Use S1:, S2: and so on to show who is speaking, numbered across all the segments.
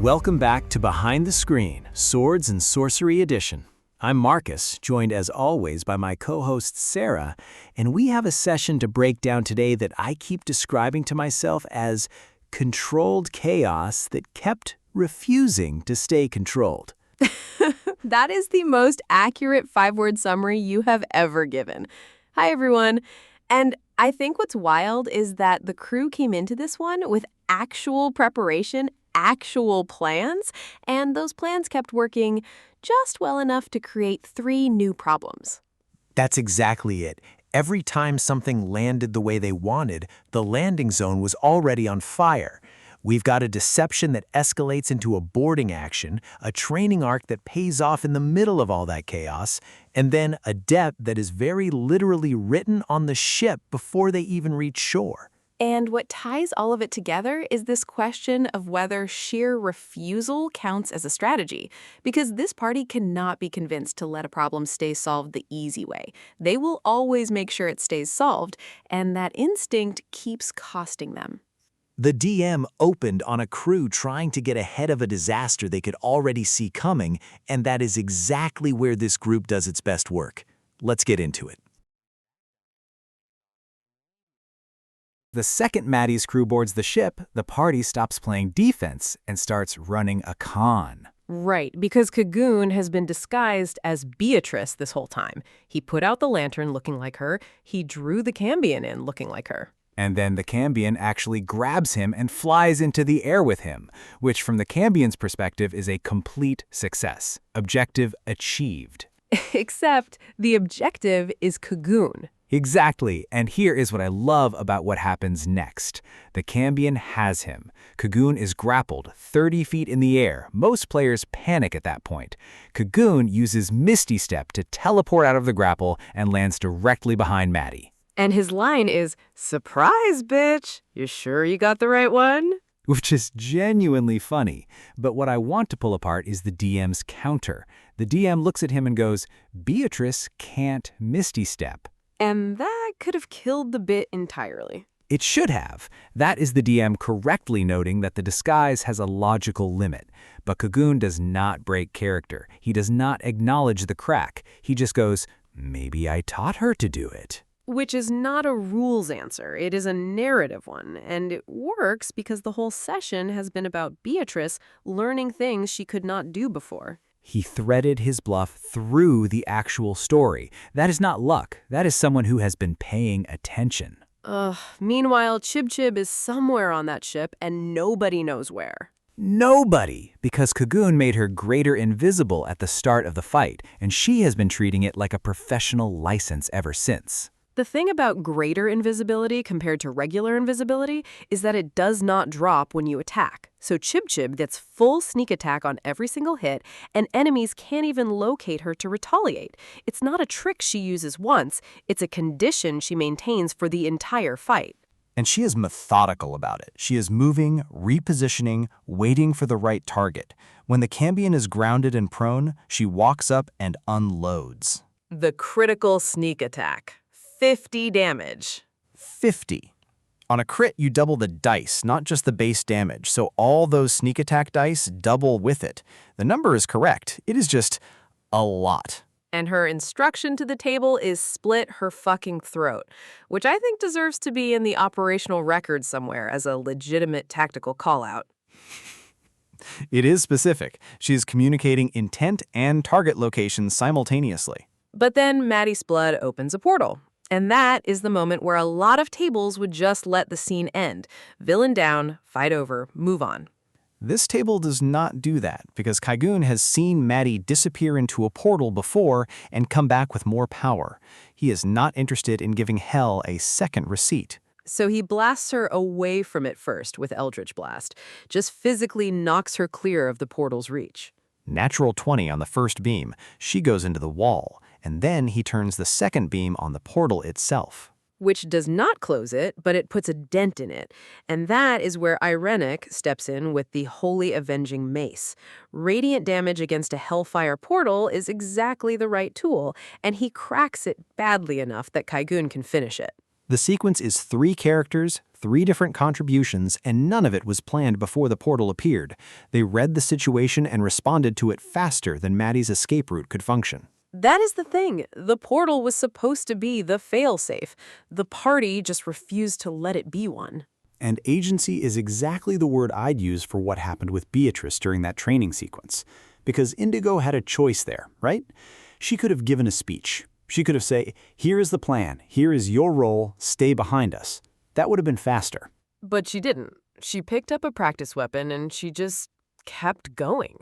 S1: Welcome back to Behind the Screen, Swords and Sorcery Edition. I'm Marcus, joined as always by my co-host Sarah, and we have a session to break down today that I keep describing to myself as controlled chaos that kept refusing to stay controlled.
S2: That is the most accurate 5-word summary you have ever given. Hi, everyone. And I think what's wild is that the crew came into this one with actual preparation, actual plans, and those plans kept working just well enough to create 3 new problems.
S3: That's exactly it. Every time something landed the way they wanted, the landing zone was already on fire. We've got a deception that escalates into a boarding action, a training arc that pays off in the middle of all that chaos, and then a debt that is very literally written on the ship before they even reach shore.
S2: And what ties all of it together is this question of whether sheer refusal counts as a strategy. Because this party cannot be convinced to let a problem stay solved the easy way. They will always make sure it stays solved, and that instinct keeps costing them.
S3: The DM opened on a crew trying to get ahead of a disaster they could already see coming, and that is exactly where this group does its best work. Let's get into it.
S1: The second Maddie's crew boards the ship, the party stops playing defense and starts running a con.
S2: Right, because Kagoon has been disguised as Beatrice this whole time. He put out the lantern looking like her. He drew the Cambion in looking like her.
S1: And then the Cambion actually grabs him and flies into the air with him, which from the Cambion's perspective is a complete success. Objective achieved.
S2: Except the objective is Kagoon.
S1: Exactly, and here is what I love about what happens next. The Cambion has him. Kagoon is grappled 30 feet in the air. Most players panic at that point. Kagoon uses Misty Step to teleport out of the grapple and lands directly behind Maddie.
S2: And his line is, "Surprise, bitch! You sure you got the right one?"
S1: Which is genuinely funny. But what I want to pull apart is the DM's counter. The DM looks at him and goes, "Beatrice can't Misty Step."
S2: And that could have killed the bit entirely.
S1: It should have. That is the DM correctly noting that the disguise has a logical limit. But Kagoon does not break character. He does not acknowledge the crack. He just goes, "Maybe I taught her to do it."
S2: Which is not a rules answer. It is a narrative one. And it works because the whole session has been about Beatrice learning things she could not do before.
S1: He threaded his bluff through the actual story. That is not luck. That is someone who has been paying attention.
S2: Meanwhile, Chib Chib is somewhere on that ship and nobody knows where.
S1: Nobody, because Kagoon made her greater invisible at the start of the fight, and she has been treating it like a professional license ever since.
S2: The thing about greater invisibility compared to regular invisibility is that it does not drop when you attack. So Chib Chib gets full sneak attack on every single hit, and enemies can't even locate her to retaliate. It's not a trick she uses once, it's a condition she maintains for the entire fight.
S3: And she is methodical about it. She is moving, repositioning, waiting for the right target. When the Cambion is grounded and prone, she walks up and unloads.
S2: The critical sneak attack. 50 damage.
S3: 50. On a crit, you double the dice, not just the base damage, so all those sneak attack dice double with it. The number is correct. It is just a lot.
S2: And her instruction to the table is split her fucking throat, which I think deserves to be in the operational record somewhere as a legitimate tactical call-out.
S3: It is specific. She is communicating intent and target locations simultaneously.
S2: But then Maddie's blood opens a portal. And that is the moment where a lot of tables would just let the scene end. Villain down, fight over, move on.
S3: This table does not do that because Kagoon has seen Maddie disappear into a portal before and come back with more power. He is not interested in giving Hell a second receipt.
S2: So he blasts her away from it first with Eldritch Blast, just physically knocks her clear of the portal's reach.
S3: Natural 20 on the first beam. She goes into the wall, and then he turns the second beam on the portal itself.
S2: Which does not close it, but it puts a dent in it. And that is where Irenic steps in with the Holy Avenging Mace. Radiant damage against a Hellfire portal is exactly the right tool, and he cracks it badly enough that Kagoon can finish it.
S3: The sequence is 3 characters, 3 different contributions, and none of it was planned before the portal appeared. They read the situation and responded to it faster than Maddie's escape route could function.
S2: That is the thing. The portal was supposed to be the failsafe. The party just refused to let it be one.
S1: And agency is exactly the word I'd use for what happened with Beatrice during that training sequence. Because Indigo had a choice there, right? She could have given a speech. She could have said, here is the plan, here is your role, stay behind us. That would have been faster.
S2: But she didn't. She picked up a practice weapon and she just kept going.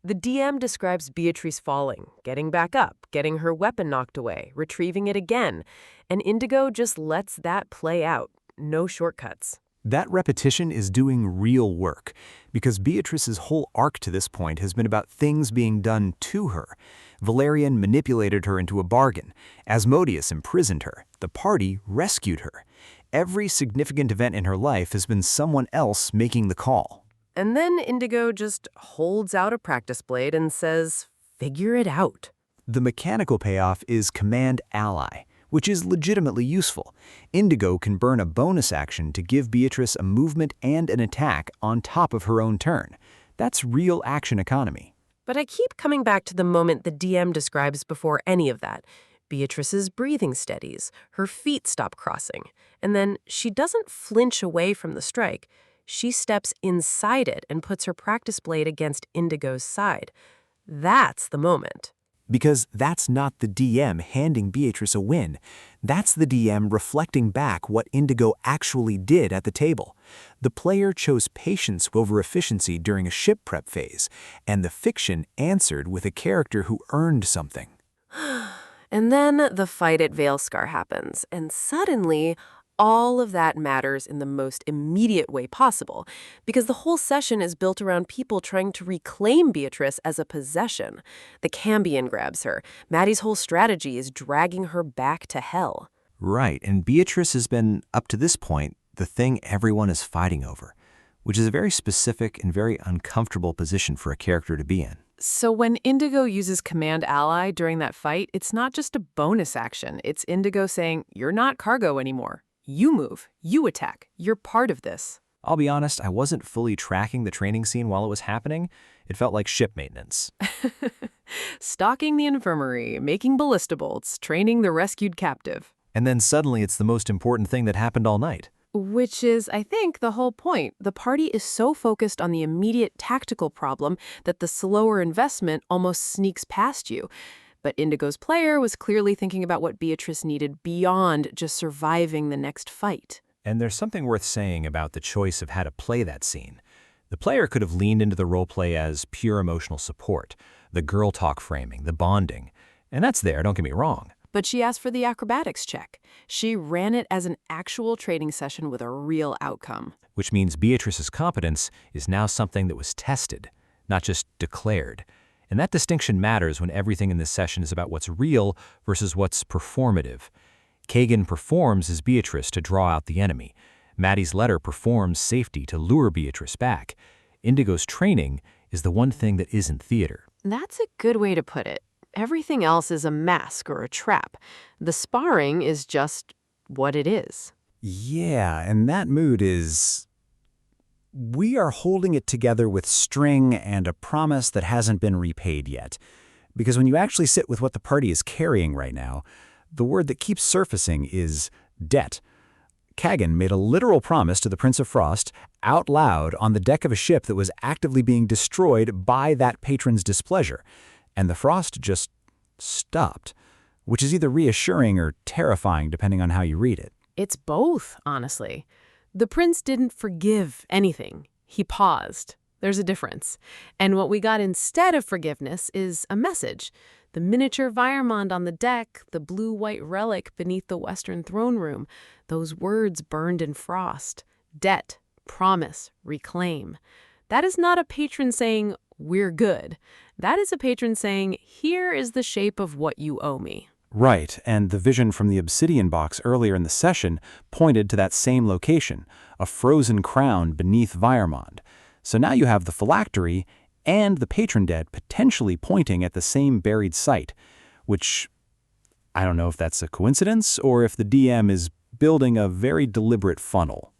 S2: The DM describes Beatrice falling, getting back up, getting her weapon knocked away, retrieving it again. And Indigo just lets that play out. No shortcuts.
S1: That repetition is doing real work, because Beatrice's whole arc to this point has been about things being done to her. Valerian manipulated her into a bargain. Asmodeus imprisoned her. The party rescued her. Every significant event in her life has been someone else making the call.
S2: And then Indigo just holds out a practice blade and says, figure it out.
S1: The mechanical payoff is Command Ally, which is legitimately useful. Indigo can burn a bonus action to give Beatrice a movement and an attack on top of her own turn. That's real action economy.
S2: But I keep coming back to the moment the DM describes before any of that. Beatrice's breathing steadies, her feet stop crossing, and then she doesn't flinch away from the strike. She steps inside it and puts her practice blade against Indigo's side. That's the moment.
S1: Because that's not the DM handing Beatrice a win. That's the DM reflecting back what Indigo actually did at the table. The player chose patience over efficiency during a ship prep phase, and the fiction answered with a character who earned something.
S2: And then the fight at Veilscar happens, and suddenly all of that matters in the most immediate way possible, because the whole session is built around people trying to reclaim Beatrice as a possession. The Cambion grabs her. Maddie's whole strategy is dragging her back to hell.
S3: Right, and Beatrice has been, up to this point, the thing everyone is fighting over, which is a very specific and very uncomfortable position for a character to be in.
S2: So when Indigo uses Command Ally during that fight, it's not just a bonus action. It's Indigo saying, you're not cargo anymore. You move, you attack, you're part of this.
S3: I'll be honest, I wasn't fully tracking the training scene while it was happening. It felt like ship maintenance.
S2: Stocking the infirmary, making ballista bolts, training the rescued captive.
S3: And then suddenly it's the most important thing that happened all night.
S2: Which is, I think, the whole point. The party is so focused on the immediate tactical problem that the slower investment almost sneaks past you. But Indigo's player was clearly thinking about what Beatrice needed beyond just surviving the next fight.
S3: And there's something worth saying about the choice of how to play that scene. The player could have leaned into the roleplay as pure emotional support, the girl talk framing, the bonding. And that's there, don't get me wrong.
S2: But she asked for the acrobatics check. She ran it as an actual training session with a real outcome.
S3: Which means Beatrice's competence is now something that was tested, not just declared. And that distinction matters when everything in this session is about what's real versus what's performative. Kagan performs as Beatrice to draw out the enemy. Maddie's letter performs safety to lure Beatrice back. Indigo's training is the one thing that isn't theater.
S2: That's a good way to put it. Everything else is a mask or a trap. The sparring is just what it is.
S1: Yeah, and that mood is... We are holding it together with string and a promise that hasn't been repaid yet. Because when you actually sit with what the party is carrying right now, the word that keeps surfacing is debt. Kagan made a literal promise to the Prince of Frost out loud on the deck of a ship that was actively being destroyed by that patron's displeasure. And the Frost just stopped, which is either reassuring or terrifying depending on how you read it.
S2: It's both, honestly. The prince didn't forgive anything. He paused. There's a difference. And what we got instead of forgiveness is a message. The miniature Viremond on the deck, the blue-white relic beneath the western throne room, those words burned in frost. Debt, promise, reclaim. That is not a patron saying, we're good. That is a patron saying, here is the shape of what you owe me.
S1: Right, and the vision from the obsidian box earlier in the session pointed to that same location, a frozen crown beneath Viremond. So now you have the phylactery and the patron dead potentially pointing at the same buried site, which I don't know if that's a coincidence or if the DM is
S4: building a very deliberate funnel.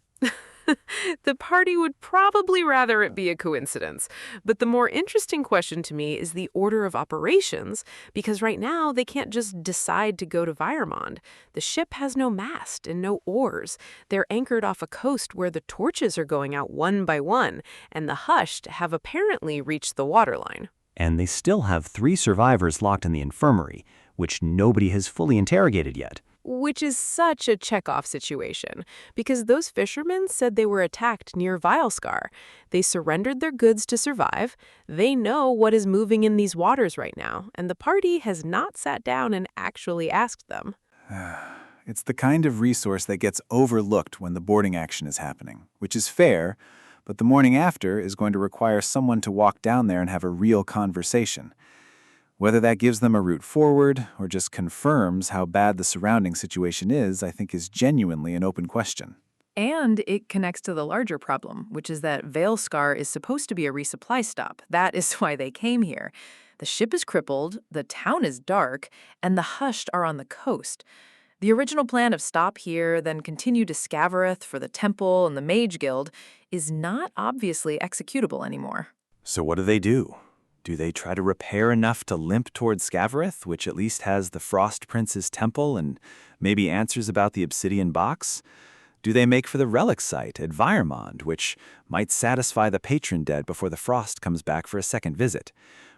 S2: The party would probably rather it be a coincidence. But the more interesting question to me is the order of operations, because right now they can't just decide to go to Viremond. The ship has no mast and no oars. They're anchored off a coast where the torches are going out one by one, and the hushed have apparently reached the waterline.
S1: And they still have 3 survivors locked in the infirmary, which nobody has fully interrogated yet.
S2: Which is such a Chekhov situation, because those fishermen said they were attacked near Vileskar. They surrendered their goods to survive. They know what is moving in these waters right now, and the party has not sat down and actually asked them.
S5: It's the kind of resource that gets overlooked when the boarding action is happening, which is fair, but the morning after is going to require someone to walk down there and have a real conversation. Whether that gives them a route forward or just confirms how bad the surrounding situation is, I think is genuinely an open question.
S6: And it connects to the larger problem, which is that Vileskar is supposed to be a resupply stop. That is why they came here. The ship is crippled, the town is dark, and the hushed are on the coast. The original plan of stop here, then continue to Scavareth for the temple and the Mage Guild is not obviously executable anymore.
S3: So what do? Do they try to repair enough to limp towards Scavareth, which at least has the Frost Prince's temple and maybe answers about the obsidian box? Do they make for the relic site at Viremond, which might satisfy the patron dead before the Frost comes back for a second visit?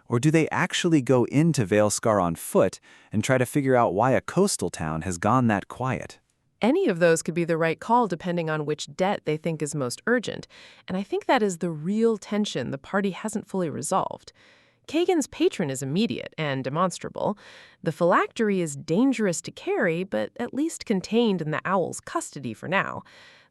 S3: Or do they actually go into Vileskar on foot and try to figure out why a coastal town has gone that quiet?
S2: Any of those could be the right call depending on which debt they think is most urgent, and I think that is the real tension the party hasn't fully resolved. Kagan's patron is immediate and demonstrable. The phylactery is dangerous to carry, but at least contained in the owl's custody for now.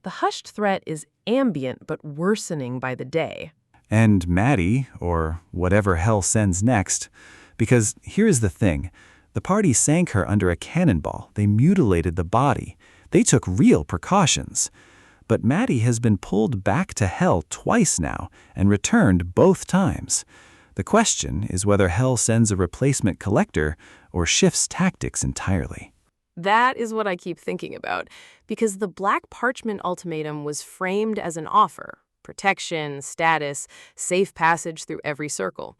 S2: The hushed threat is ambient but worsening by the day.
S4: And Maddie, or whatever hell sends next, because here's the thing. The party sank her under a cannonball. They mutilated the body. They took real precautions. But Maddie has been pulled back to hell twice now and returned both times. The question is whether hell sends a replacement collector or shifts tactics entirely.
S2: That is what I keep thinking about, because the Black Parchment ultimatum was framed as an offer: protection, status, safe passage through every circle.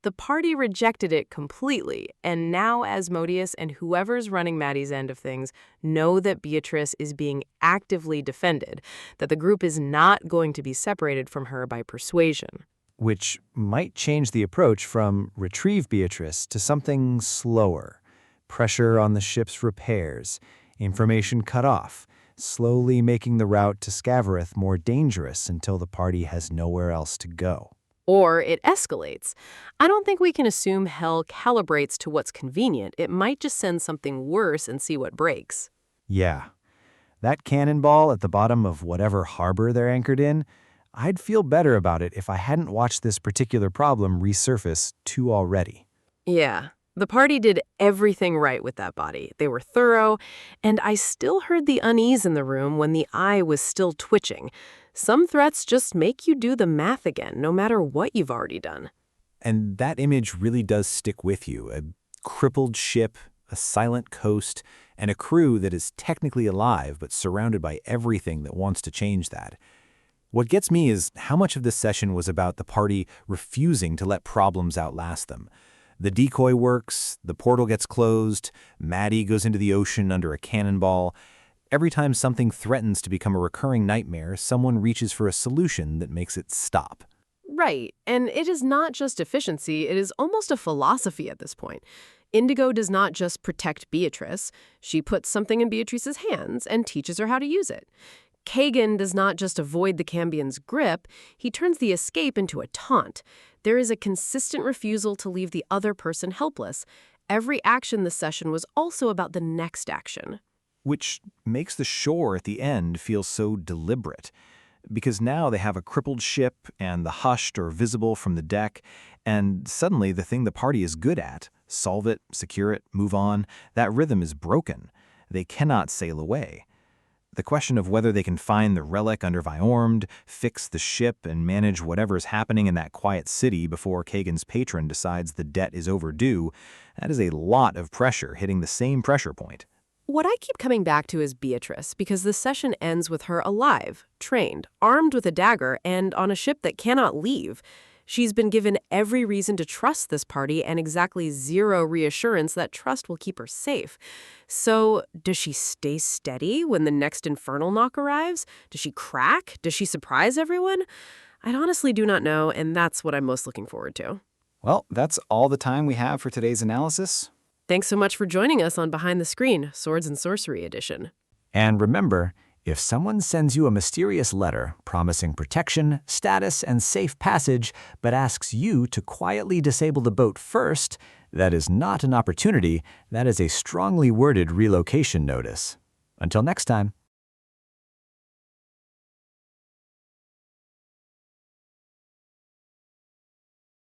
S2: The party rejected it completely, and now Asmodeus and whoever's running Maddie's end of things know that Beatrice is being actively defended, that the group is not going to be separated from her by persuasion.
S3: Which might change the approach from retrieve Beatrice to something slower. Pressure on the ship's repairs, information cut off, slowly making the route to Scavareth more dangerous until the party has nowhere else to go.
S2: Or it escalates. I don't think we can assume hell calibrates to what's convenient. It might just send something worse and see what breaks.
S3: Yeah. That cannonball at the bottom of whatever harbor they're anchored in, I'd feel better about it if I hadn't watched this particular problem resurface too already.
S2: Yeah, the party did everything right with that body. They were thorough, and I still heard the unease in the room when the eye was still twitching. Some threats just make you do the math again, no matter what you've already done.
S3: And that image really does stick with you. A crippled ship, a silent coast, and a crew that is technically alive but surrounded by everything that wants to change that. What gets me is how much of this session was about the party refusing to let problems outlast them. The decoy works, the portal gets closed, Maddie goes into the ocean under a cannonball. Every time something threatens to become a recurring nightmare, someone reaches for a solution that makes it stop.
S2: Right, and it is not just efficiency, it is almost a philosophy at this point. Indigo does not just protect Beatrice. She puts something in Beatrice's hands and teaches her how to use it. Kagan does not just avoid the Cambion's grip, he turns the escape into a taunt. There is a consistent refusal to leave the other person helpless. Every action this session was also about the next action.
S3: Which makes the shore at the end feel so deliberate. Because now they have a crippled ship and the hushed or visible from the deck, and suddenly the thing the party is good at, solve it, secure it, move on, that rhythm is broken. They cannot sail away. The question of whether they can find the relic under Viormd, fix the ship, and manage whatever is happening in that quiet city before Kagan's patron decides the debt is overdue, that is a lot of pressure hitting the same pressure point.
S2: What I keep coming back to is Beatrice, because the session ends with her alive, trained, armed with a dagger, and on a ship that cannot leave. She's been given every reason to trust this party and exactly zero reassurance that trust will keep her safe. So, does she stay steady when the next infernal knock arrives? Does she crack? Does she surprise everyone? I honestly do not know, and that's what I'm most looking forward to.
S7: Well, that's all the time we have for today's analysis.
S2: Thanks so much for joining us on Behind the Screen, Swords and Sorcery Edition.
S1: And remember, if someone sends you a mysterious letter promising protection, status, and safe passage, but asks you to quietly disable the boat first, that is not an opportunity, that is a strongly worded relocation notice. Until next time.